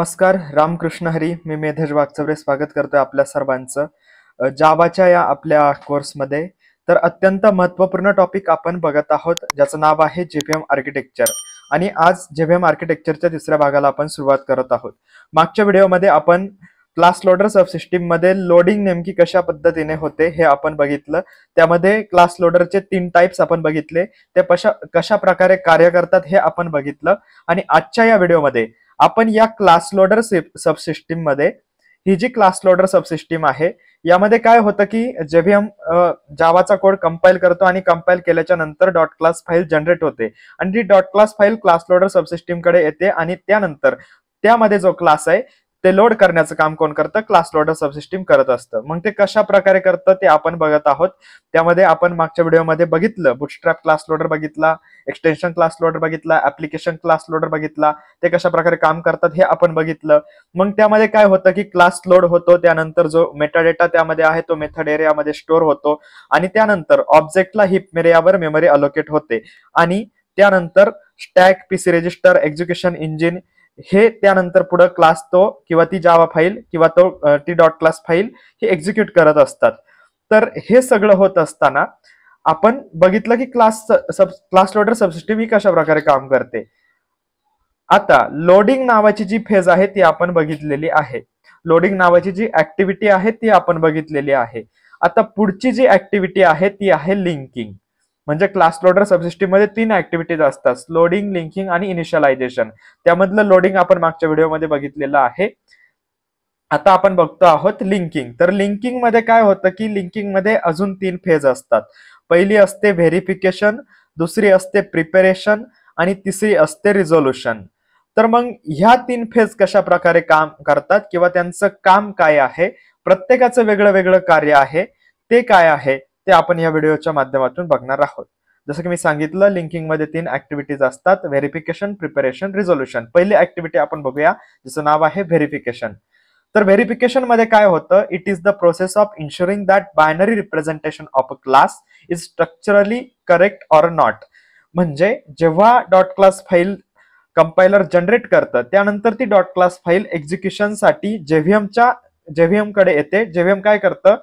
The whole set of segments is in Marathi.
नमस्कार, रामकृष्ण हरी. मी मेधेश वागचौरे स्वागत करतोय आपल्या सर्वांचं जावाच्या या आपल्या कोर्समध्ये. तर अत्यंत महत्त्वपूर्ण टॉपिक आपण बघत आहोत, ज्याचं नाव आहे जेव्हीएम आर्किटेक्चर. आणि आज जेव्हीएम आर्किटेक्चरच्या तिसऱ्या भागाला आपण सुरुवात करत आहोत. मागच्या व्हिडिओमध्ये आपण क्लास लोडर सबसिस्टीम मध्ये लोडिंग नेमकी कशा पद्धतीने होते हे आपण बघितलं. त्यामध्ये क्लास लोडरचे 3 टाइप्स आपण बघितले, ते कशा प्रकारे कार्य करतात हे आपण बघितलं. आणि आजच्या या व्हिडिओमध्ये आपण या क्लास लोडर सबसिस्टीम मध्ये ही जी क्लास लोडर सबसिस्टीम आहे यामध्ये काय होतं की जेव्हीएम जावाचा कोड कंपाइल करतो आणि कंपाइल केल्याच्या नंतर डॉट क्लास फाईल जनरेट होते आणि ती dot class file class loader subsystem कडे येते आणि त्यानंतर त्यामध्ये जो क्लास आहे ते लोड करण्याचं काम कोण करतं? क्लास लोडर सबसिस्टीम करत असतं. मग ते कशा प्रकारे करतं ते आपण बघत आहोत. त्यामध्ये आपण मागच्या व्हिडिओमध्ये बघितलं, बुटस्ट्रॅप क्लास लोडर बघितला, एक्सटेन्शन क्लास लोडर बघितला, ऍप्लिकेशन क्लास लोडर बघितला, ते कशा प्रकारे काम करतात हे आपण बघितलं. मग त्यामध्ये काय होतं की क्लास लोड होतो, त्यानंतर जो मेटाडेटा त्यामध्ये आहे तो मेथड एरियामध्ये स्टोअर होतो आणि त्यानंतर ऑब्जेक्टला हिप एरियावर मेमरी अलोकेट होते आणि त्यानंतर stack, PC register, execution engine हे त्यानंतर पुढे क्लास तो किंवा ती जावा फाईल किंवा ती डॉट क्लास फाईल हे एक्झिक्यूट करत असतात. तर हे सगळं होत असताना आपण बघितलं की क्लास लोडर सबसिस्टीम ही कशा प्रकारे काम करते. आता लोडिंग नावाची जी फेज आहे ती आपण बघितलेली आहे. लोडिंग नावाची जी ऍक्टिव्हिटी आहे ती आपण बघितलेली आहे. आता पुढची जी ऍक्टिव्हिटी आहे ती आहे लिंकिंग. म्हणजे क्लास लोडर सबसिस्टीम मध्ये 3 ऍक्टिव्हिटीज असतात, लोडिंग, लिंकिंग आणि इनिशियलायझेशन. त्यामधलं लोडिंग आपण मागच्या व्हिडिओमध्ये बघितलेलं आहे. आता आपण बघतो आहोत लिंकिंग. तर लिंकिंग मध्ये काय होतं की लिंकिंग मध्ये अजून 3 फेज असतात. पहिली असते व्हेरिफिकेशन, दुसरी असते प्रिपरेशन आणि तिसरी असते रिझोल्युशन. तर मग ह्या 3 फेज कशा प्रकारे काम करतात किंवा त्यांचं काम काय आहे, प्रत्येकाचं वेगळं वेगळं कार्य आहे, ते काय आहे ते आपण या व्हिडिओच्या माध्यमातून बघणार आहोत. जसं की मी सांगितलं, लिंकिंग मध्ये 3 ऍक्टिव्हिटीज असतात, व्हेरिफिकेशन, प्रिपरेशन, रिझोल्युशन. पहिली ऍक्टिव्हिटी आपण बघूया, जिचं नाव आहे व्हेरिफिकेशन. तर व्हेरिफिकेशन मध्ये काय होतं, it is the process of ensuring that binary representation of a class is structurally correct or not. म्हणजे जेव्हा dot class file compiler generate करतं त्यानंतर ती डॉट क्लास फाईल एक्झिक्युशनसाठी जेव्हीएम कडे येते. जेव्हीएम काय करतं,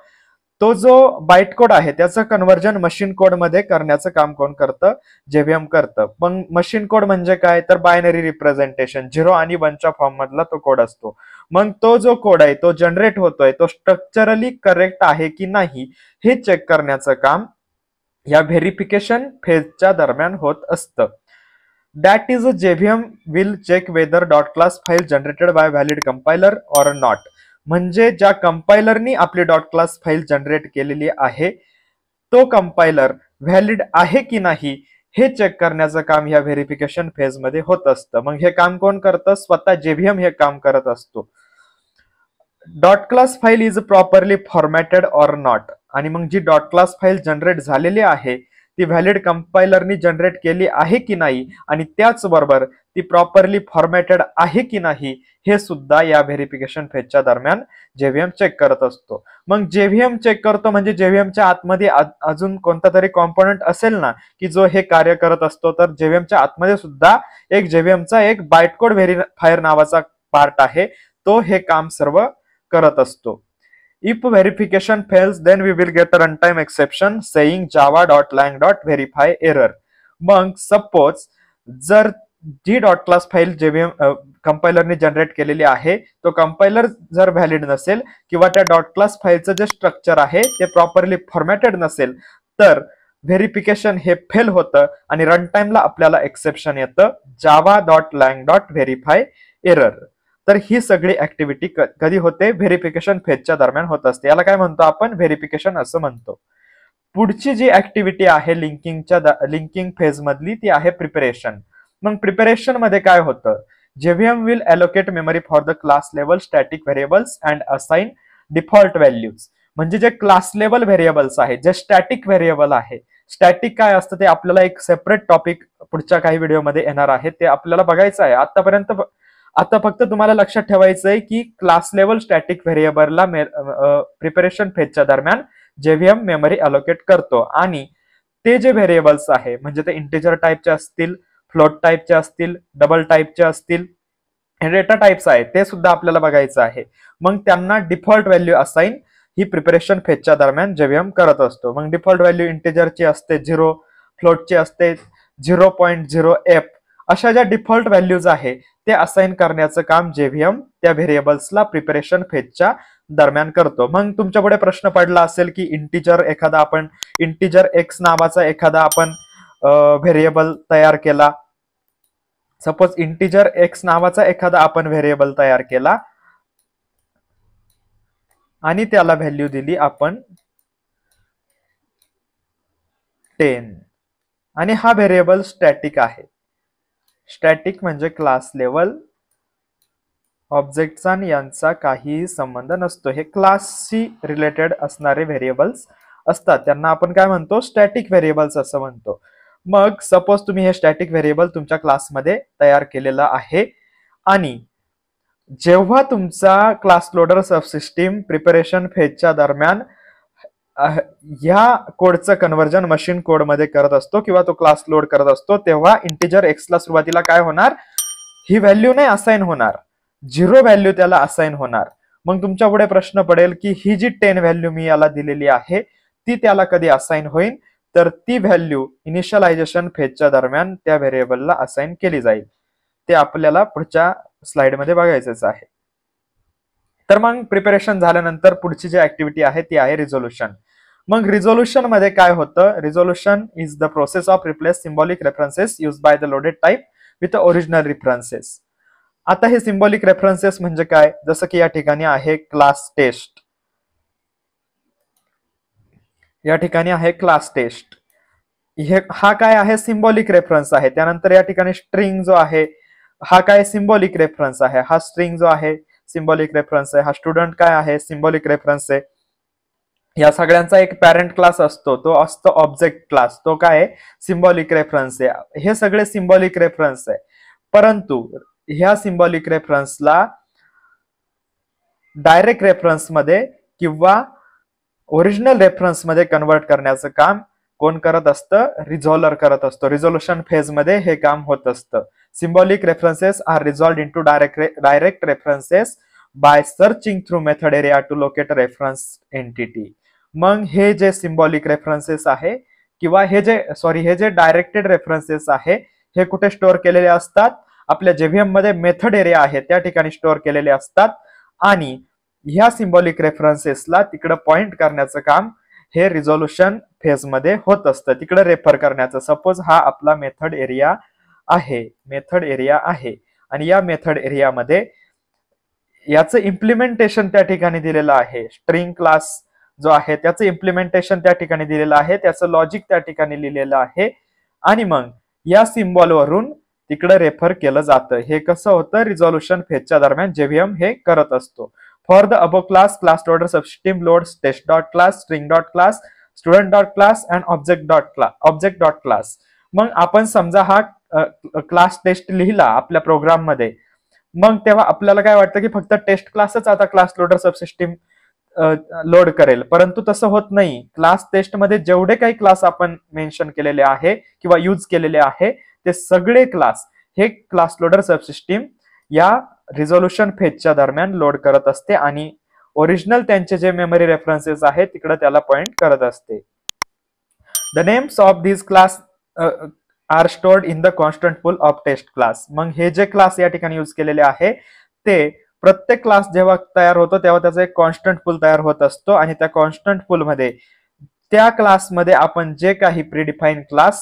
तो जो बाईट कोड आहे त्याचं कन्व्हर्जन मशीन कोड मध्ये करण्याचं काम कोण करतं? जेव्हीएम करतं. पण मशीन कोड म्हणजे काय, तर बायनरी रिप्रेझेंटेशन 0 आणि 1च्या फॉर्म मधला तो कोड असतो. मग तो जो कोड आहे तो जनरेट होतोय तो स्ट्रक्चरली करेक्ट आहे की नाही हे चेक करण्याचं काम या व्हेरिफिकेशन फेजच्या दरम्यान होत असतं. That is a JVM will check whether dot class file generated by valid compiler or not. म्हणजे ज्या कंपायलरनी आपली डॉट क्लास फाईल जनरेट केलेली आहे तो कंपायलर व्हॅलिड आहे की नाही हे चेक करण्याचं काम या व्हेरिफिकेशन फेज मध्ये होत असतं. मग हे काम कोण करतं? स्वतः जेव्हीएम हे काम करत असतो. Dot class file is properly formatted or not. आणि मग जी डॉट क्लास फाईल जनरेट झालेली आहे ती व्हॅलिड कंपायलरनी जनरेट केली आहे की नाही आणि त्याचबरोबर ती प्रॉपरली फॉर्मॅटेड आहे की नाही हे सुद्धा या व्हेरिफिकेशन फेजच्या दरम्यान जेव्हीएम चेक करत असतो. मग जेव्हीएम चेक करतो म्हणजे जेव्हीएमच्या आतमध्ये अजून कोणता तरी कॉम्पोनंट असेल ना की जो हे कार्य करत असतो. तर जेव्हीएमच्या आतमध्ये सुद्धा एक जेव्हीएमचा एक बाइटकोड व्हेरिफायर नावाचा पार्ट आहे, तो हे काम सर्व करत असतो. If verification fails, then we will get a runtime exception saying java.lang.verify error. मग सपोज जर जी डॉट क्लास फाईल जेव्हीएम कंपायलरने जनरेट केलेली आहे तो कंपायलर जर व्हॅलिड नसेल किंवा त्या डॉट क्लास फाईलचं जे स्ट्रक्चर आहे ते प्रॉपरली फॉर्मॅटेड नसेल तर व्हेरिफिकेशन हे फेल होतं आणि रन टाइमला आपल्याला एक्सेप्शन येतं java.lang.verify error. तर ही सगळी ऍक्टिव्हिटी कधी होते? व्हेरिफिकेशन फेजच्या दरम्यान होत असते. याला काय म्हणतो आपण? व्हेरिफिकेशन असं म्हणतो. पुढची जी ऍक्टिव्हिटी आहे लिंकिंग फेज मधली ती आहे प्रिपरेशन. मग प्रिपरेशन मध्ये काय होतं? JVM will allocate memory for the class level static variables and assign default values. म्हणजे जे क्लास लेवल व्हेरिएबल्स आहे, जे स्टॅटिक व्हेरिएबल आहे. स्टॅटिक काय असतं ते आपल्याला एक सेपरेट टॉपिक पुढच्या काही व्हिडिओमध्ये येणार आहे, ते आपल्याला बघायचं आहे. आता फक्त तुम्हाला लक्षात ठेवायचं आहे की क्लास लेवल स्टॅटिक व्हेरिएबलला प्रिपरेशन फेजच्या दरम्यान जेव्हीएम मेमरी अलोकेट करतो आणि ते जे व्हेरिएबल्स आहे म्हणजे ते इंटिजर टाईपचे असतील, फ्लोट टाईपचे असतील, डबल टाईपचे असतील हे डेटा टाइप्स आहे ते सुद्धा आपल्याला बघायचं आहे. मग त्यांना डिफॉल्ट व्हॅल्यू असाइन ही प्रिपरेशन फेजच्या दरम्यान जेव्हीएम करत असतो. मग डिफॉल्ट व्हॅल्यू इंटिजरची असते 0, फ्लोटची असते 0.0f. अशा ज्या डिफॉल्ट व्हॅल्यूज आहे ते असाइन करण्याचं काम जेव्हीएम त्या व्हेरिएबल्सला प्रिपरेशन फेजच्या दरम्यान करतो. मग तुमच्या पुढे प्रश्न पडला असेल की इंटिजर एक्स नावाचा एखादा आपण व्हेरिएबल तयार केला. सपोज इंटिजर एक्स नावाचा एखादा आपण व्हेरिएबल तयार केला आणि त्याला व्हॅल्यू दिली आपण 10 आणि हा व्हेरिएबल स्टॅटिक आहे. स्टॅटिक म्हणजे क्लास लेवल ऑब्जेक्टचा यांचा काहीही संबंध नसतो. हे क्लासशी रिलेटेड असणारे व्हेरिएबल्स असतात, त्यांना आपण काय म्हणतो, स्टॅटिक व्हेरिएबल्स असं म्हणतो. मग सपोज तुम्ही हे स्टॅटिक व्हेरिएबल तुमच्या क्लासमध्ये तयार केलेला आहे आणि जेव्हा तुमचा क्लास लोडर सबसिस्टीम प्रिपरेशन फेजच्या दरम्यान ह्या कोडचं कन्व्हर्जन मशीन कोड मध्ये करत असतो किंवा तो क्लास लोड करत असतो, तेव्हा इंटिजर एक्सला सुरुवातीला काय होणार, ही व्हॅल्यू नाही असाइन होणार, 0 व्हॅल्यू त्याला असाइन होणार. मग तुमच्या पुढे प्रश्न पडेल की ही जी 10 व्हॅल्यू मी याला दिलेली आहे ती त्याला कधी असाइन होईल, तर ती व्हॅल्यू इनिशियलायझेशन फेजच्या दरम्यान त्या व्हेरिएबलला असाइन केली जाईल. ते आपल्याला पुढच्या स्लाइडमध्ये बघायचंच आहे. तर मग प्रिपरेशन झाल्यानंतर पुढची जी ऍक्टिव्हिटी आहे ती आहे रिझोल्युशन. मग रिझोल्युशन मध्ये काय होतं, resolution is the process off replace symbolic references use by the loaded type with original references. आता हे सिम्बॉलिक रेफरन्सेस म्हणजे काय, जसं की या ठिकाणी आहे क्लास टेस्ट, या ठिकाणी आहे क्लास टेस्ट, हा काय आहे, सिम्बॉलिक रेफरन्स आहे. त्यानंतर या ठिकाणी स्ट्रिंग जो आहे हा काय सिम्बॉलिक रेफरन्स आहे, हा स्ट्रिंग जो आहे सिम्बॉलिक रेफरन्स आहे, हा स्टुडंट काय आहे सिम्बॉलिक रेफरन्स आहे. या सगळ्यांचा एक पॅरेंट क्लास असतो, तो असतो ऑब्जेक्ट क्लास, तो काय आहे सिम्बॉलिक रेफरन्स आहे. हे सगळे सिम्बॉलिक रेफरन्स आहे, परंतु ह्या सिम्बॉलिक रेफरन्सला डायरेक्ट रेफरन्स मध्ये किंवा ओरिजिनल रेफरन्स मध्ये कन्वर्ट करण्याचं काम कोण करत असतं, रिझॉल्वर करत असतो. रिझोल्युशन फेज मध्ये हे काम होत असतं. Symbolic references are resolved into direct references by searching through method area to locate reference entity. मग हे जे सिम्बॉलिक रेफरन्सेस आहे किंवा हे जे डायरेक्टेड रेफरन्सेस आहे हे कुठे स्टोअर केलेले असतात, आपल्या जेव्हीएम मध्ये मेथड एरिया आहे त्या ठिकाणी स्टोअर केलेले असतात आणि ह्या सिम्बॉलिक रेफरन्सेसला तिकडे पॉइंट करण्याचं काम हे रिझोल्युशन फेज मध्ये होत असतं, तिकडे रेफर करण्याचं. सपोज हा आपला मेथड एरिया आहे आणि या मेथड एरियामध्ये याचं इम्प्लिमेंटेशन त्या ठिकाणी दिलेलं आहे. स्ट्रिंग क्लास जो आहे त्याचं इम्प्लिमेंटेशन त्या ठिकाणी दिलेलं आहे, त्याचं लॉजिक त्या ठिकाणी लिहिलेलं आहे आणि मग या सिम्बॉल वरून तिकडे रेफर केलं जातं. हे कसं होतं, रिझोल्युशन फेजच्या दरम्यान जेव्हीएम हे करत असतो. For the above class loader subsystem loads test dot class, string dot class, student dot class and object dot class. मग आपण समजा हा क्लास टेस्ट लिहिला आपल्या प्रोग्राम मध्ये, मग तेव्हा आपल्याला काय वाटतं की फक्त टेस्ट क्लासच आता क्लास लोडर सबसिस्टीम लोड करेल, परंतु तसं होत नाही. क्लास टेस्ट मध्ये जेवढे काही क्लास आपण मेन्शन केलेले आहे किंवा यूज केलेले आहे ते सगळे क्लास हे क्लास लोडर सबसिस्टीम या रिझोल्युशन फेजच्या दरम्यान लोड करत असते आणि ओरिजिनल त्यांचे जे मेमरी रेफरन्सेस आहेत तिकडे त्याला पॉइंट करत असते. The names of this class are stored in the constant pool of test class. मग हे जे क्लास या ठिकाणी यूज केलेले आहे ते प्रत्येक क्लास जेव्हा तयार होतो तेव्हा त्याचा एक कॉन्स्टंट पूल तयार होत असतो आणि त्या कॉन्स्टंट पूल मध्ये त्या क्लासमध्ये आपण जे काही प्रीडिफाईन क्लास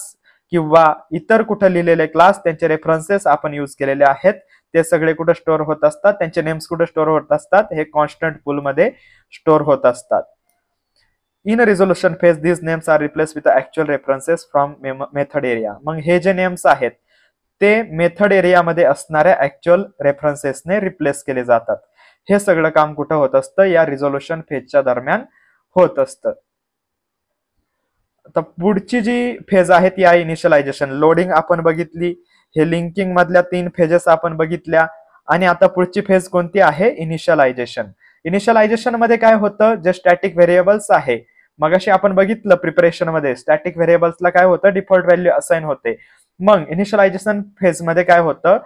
किंवा इतर कुठे लिहिलेले क्लास त्यांचे रेफरन्सेस आपण यूज केलेले आहेत ते सगळे कुठे स्टोअर होत असतात, त्यांचे नेम्स कुठे स्टोअर होत असतात, हे कॉन्स्टंट पूल मध्ये स्टोअर होत असतात. In resolution phase these names are replace with actual references from method area. मग हे जे नेम्स आहेत ते मेथड एरियामध्ये असणाऱ्या ऍक्च्युअल रेफरन्सेसने रिप्लेस केले जातात. हे सगळं काम कुठं होत असतं, या रिझोल्युशन फेजच्या दरम्यान होत असतं. आता पुढची जी फेज आहे ती आहे इनिशियलायझेशन. लोडिंग आपण बघितली, हे लिंकिंग मधल्या 3 फेजेस आपण बघितल्या आणि आता पुढची फेज कोणती आहे, इनिशियलायझेशन. इनिशियलायझेशन मध्ये काय होतं, जे स्टॅटिक व्हेरिएबल्स आहे मगाशी आपण बघितलं प्रिपरेशन मध्ये स्टॅटिक व्हेरिएबल्सला काय होतं, डिफॉल्ट व्हॅल्यू असाइन होते. मग इनिशियलायझेशन फेज मध्ये काय होतं,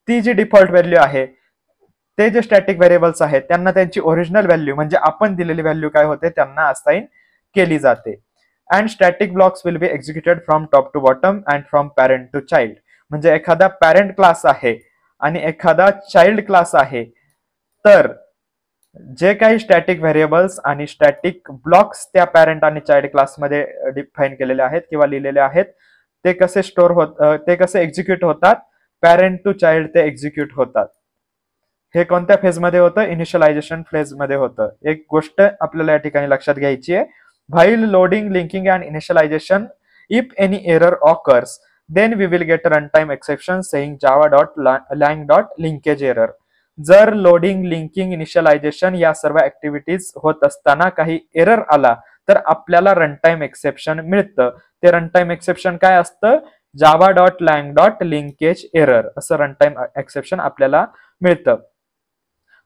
ती जी डिफॉल्ट व्हॅल्यू आहे, ते जे स्टॅटिक व्हेरिएबल्स आहेत त्यांना त्यांची ओरिजिनल व्हॅल्यू म्हणजे आपण दिलेली व्हॅल्यू काय होते त्यांना असाइन केली जाते. And static blocks will be executed from top to bottom and from parent to child. म्हणजे एखादा पॅरेंट क्लास आहे आणि एखादा चाइल्ड क्लास आहे, तर जे काही स्टॅटिक व्हेरिएबल्स आणि स्टॅटिक ब्लॉक्स त्या पॅरेंट आणि चाइल्ड क्लासमध्ये डिफाईन केलेले आहेत किंवा लिहिलेले आहेत, ते कसे स्टोअर होत ते कसे एक्झिक्यूट होतात, पॅरेंट टू चाइल्ड ते एक्झिक्यूट होतात. हे कोणत्या फेजमध्ये होतं, इनिशियलायझेशन फेजमध्ये होतं. एक गोष्ट आपल्याला या ठिकाणी लक्षात घ्यायची आहे, while loading linking and initialization if any error occurs then we will get run time exception saying Java dot lang dot linkage error. जर लोडिंग लिंकिंग इनिशियलायझेशन या सर्व ऍक्टिव्हिटीज होत असताना काही एरर आला तर आपल्याला रनटाइम एक्सेप्शन मिळतं. ते रनटाइम एक्सेप्शन काय असतं, Java dot lang dot linkage error असं रनटाइम एक्सेप्शन आपल्याला मिळतं.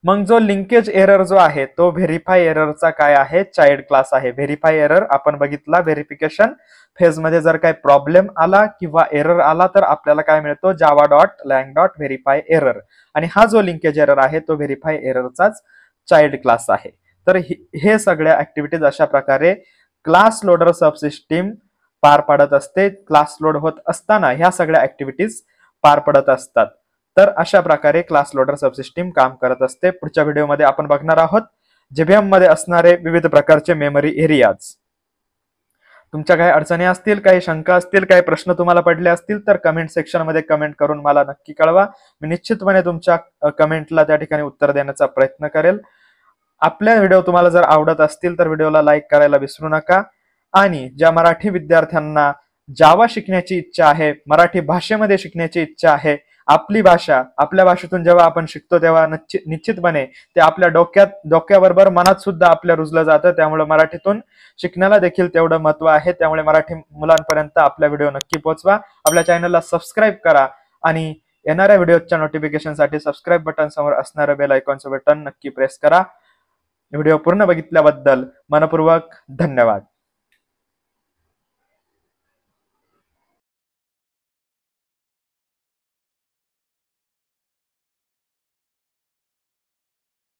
मग जो लिंकेज एरर जो आहे तो व्हेरीफाय एररचा काय आहे, चाइल्ड क्लास आहे. व्हेरीफाय एरर आपण बघितला, व्हेरिफिकेशन फेजमध्ये जर काही प्रॉब्लेम आला किंवा एरर आला तर आपल्याला काय मिळतो, Java dot lang dot verify error. आणि हा जो लिंकेज एरर आहे तो व्हेरीफाय एररचाच चाइल्ड क्लास आहे. तर हे सगळ्या ऍक्टिव्हिटीज अशा प्रकारे क्लास लोडर सबसिस्टीम पार पाडत असते. क्लास लोड होत असताना ह्या सगळ्या ऍक्टिव्हिटीज पार पडत असतात. तर अशा प्रकारे क्लास लोडर सबसिस्टीम काम करत असते. पुढच्या व्हिडिओमध्ये आपण बघणार आहोत जेव्हीएम मध्ये असणारे विविध प्रकारचे मेमरी एरियाज. तुमच्या काही अडचणी असतील, काही शंका असतील, काही प्रश्न तुम्हाला पडले असतील तर कमेंट सेक्शन मध्ये कमेंट करून मला नक्की कळवा. मी निश्चितपणे तुमच्या कमेंटला त्या ठिकाणी उत्तर देण्याचा प्रयत्न करेल. आपल्या व्हिडिओ तुम्हाला जर आवडत असतील तर व्हिडिओला लाईक करायला विसरू नका. आणि ज्या मराठी विद्यार्थ्यांना जावा शिकण्याची इच्छा आहे, मराठी भाषेमध्ये शिकण्याची इच्छा आहे, आपली भाषा आपल्या भाषेतून जेव्हा आपण शिकतो तेव्हा निश्चितपणे ते आपल्या डोक्याबरोबर मनात सुद्धा आपल्या रुजलं जातं. त्यामुळे मराठीतून शिकण्याला देखील तेवढं महत्व आहे. त्यामुळे मराठी मुलांपर्यंत आपला व्हिडिओ नक्की पोहोचवा. आपल्या चॅनलला सबस्क्राईब करा आणि येणाऱ्या व्हिडिओच्या नोटिफिकेशनसाठी सबस्क्राईब बटन समोर असणारं बेल आयकॉनचं बटन नक्की प्रेस करा. व्हिडिओ पूर्ण बघितल्याबद्दल मनपूर्वक धन्यवाद.